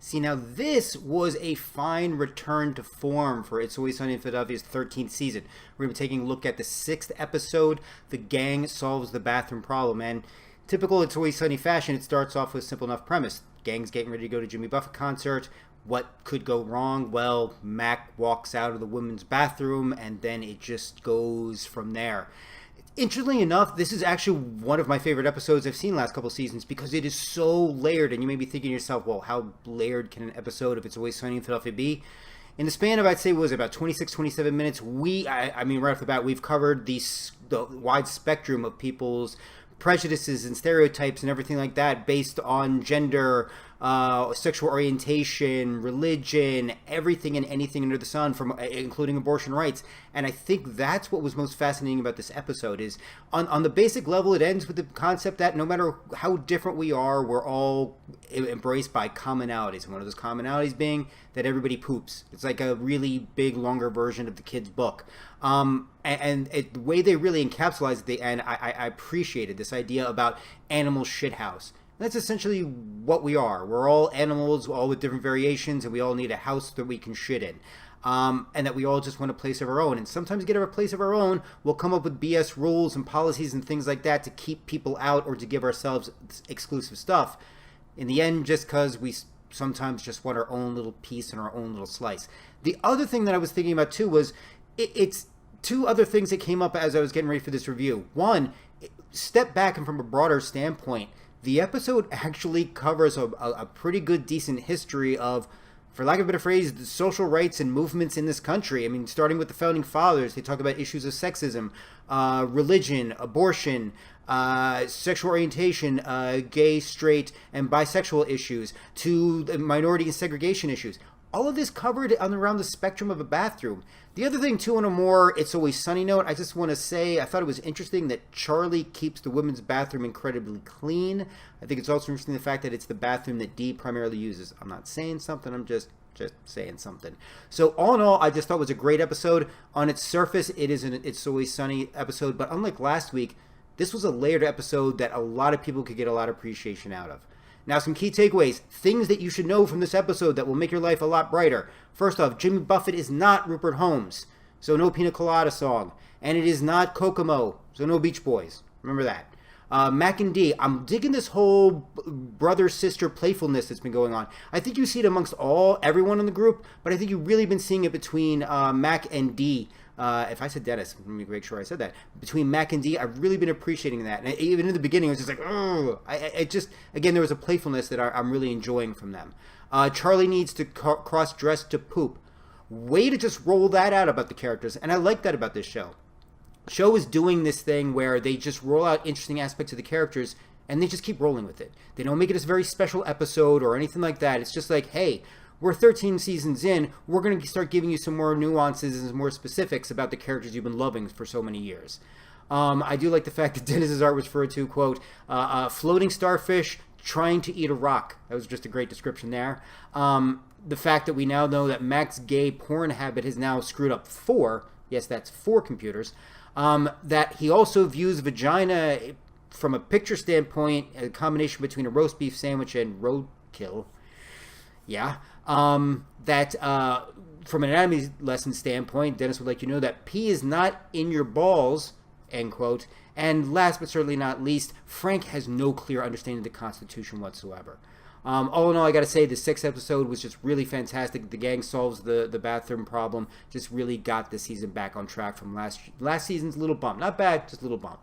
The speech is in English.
See, now this was a fine return to form for It's Always Sunny in Philadelphia's 13th season. We're going to be taking a look at the 6th episode, The Gang Solves the Bathroom Problem. And typical It's Always Sunny fashion, it starts off with a simple enough premise. Gang's getting ready to go to Jimmy Buffett concert. What could go wrong? Well, Mac walks out of the women's bathroom, and then it just goes from there. Interestingly enough, this is actually one of my favorite episodes I've seen last couple of seasons because it is so layered, and you may be thinking to yourself, well, how layered can an episode of It's Always Sunny in Philadelphia be? In the span of, I'd say, about 26, 27 minutes, I mean, right off the bat, we've covered the wide spectrum of people's prejudices and stereotypes and everything like that based on gender, sexual orientation, religion, everything and anything under the sun, from including abortion rights. And I think that's what was most fascinating about this episode is on the basic level, it ends with the concept that no matter how different we are, we're all embraced by commonalities. And one of those commonalities being that everybody poops. It's like a really big, longer version of the kid's book. The way they really encapsulated at the end, I appreciated this idea about animal shithouse. That's essentially what we are. We're all animals, all with different variations, and we all need a house that we can shit in. And that we all just want a place of our own. And sometimes to get a place of our own, we'll come up with BS rules and policies and things like that to keep people out or to give ourselves exclusive stuff. In the end, just because we sometimes just want our own little piece and our own little slice. The other thing that I was thinking about too was it's two other things that came up as I was getting ready for this review. One, step back and from a broader standpoint, the episode actually covers a pretty good, decent history of, for lack of a better phrase, the social rights and movements in this country. I mean, starting with the Founding Fathers, they talk about issues of sexism, religion, abortion, sexual orientation, gay, straight, and bisexual issues, to the minority and segregation issues. All of this covered around the spectrum of a bathroom. The other thing, too, on a more It's Always Sunny note, I just want to say I thought it was interesting that Charlie keeps the women's bathroom incredibly clean. I think it's also interesting the fact that it's the bathroom that Dee primarily uses. I'm not saying something, I'm just saying something. So all in all, I just thought it was a great episode. On its surface, it is an It's Always Sunny episode, but unlike last week, this was a layered episode that a lot of people could get a lot of appreciation out of. Now, some key takeaways, things that you should know from this episode that will make your life a lot brighter. First off, Jimmy Buffett is not Rupert Holmes, so no Pina Colada song. And it is not Kokomo, so no Beach Boys. Remember that. Mac and Dee, I'm digging this whole brother-sister playfulness that's been going on. I think you see it amongst everyone in the group, but I think you've really been seeing it between Mac and Dee. If I said Dennis, let me make sure I said that. Between Mac and Dee, I've really been appreciating that. And even in the beginning, I was just like, oh, again, there was a playfulness that I'm really enjoying from them. Charlie needs to cross-dress to poop. Way to just roll that out about the characters. And I like that about this show. Show is doing this thing where they just roll out interesting aspects of the characters and they just keep rolling with it. They don't make it a very special episode or anything like that. It's just like, hey, we're 13 seasons in, we're going to start giving you some more nuances and some more specifics about the characters you've been loving for so many years. I do like the fact that Dennis's art was referred to, quote, floating starfish trying to eat a rock. That was just a great description there. The fact that we now know that Mac's gay porn habit has now screwed up 4, yes, that's 4 computers, that he also views vagina from a picture standpoint, a combination between a roast beef sandwich and roadkill. Yeah. That from an anatomy lesson standpoint, Dennis would like you to know that pee is not in your balls, end quote. And last but certainly not least, Frank has no clear understanding of the Constitution whatsoever. All in all, I got to say, the 6th episode was just really fantastic. The gang solves the bathroom problem. Just really got the season back on track from last season's little bump. Not bad, just a little bump.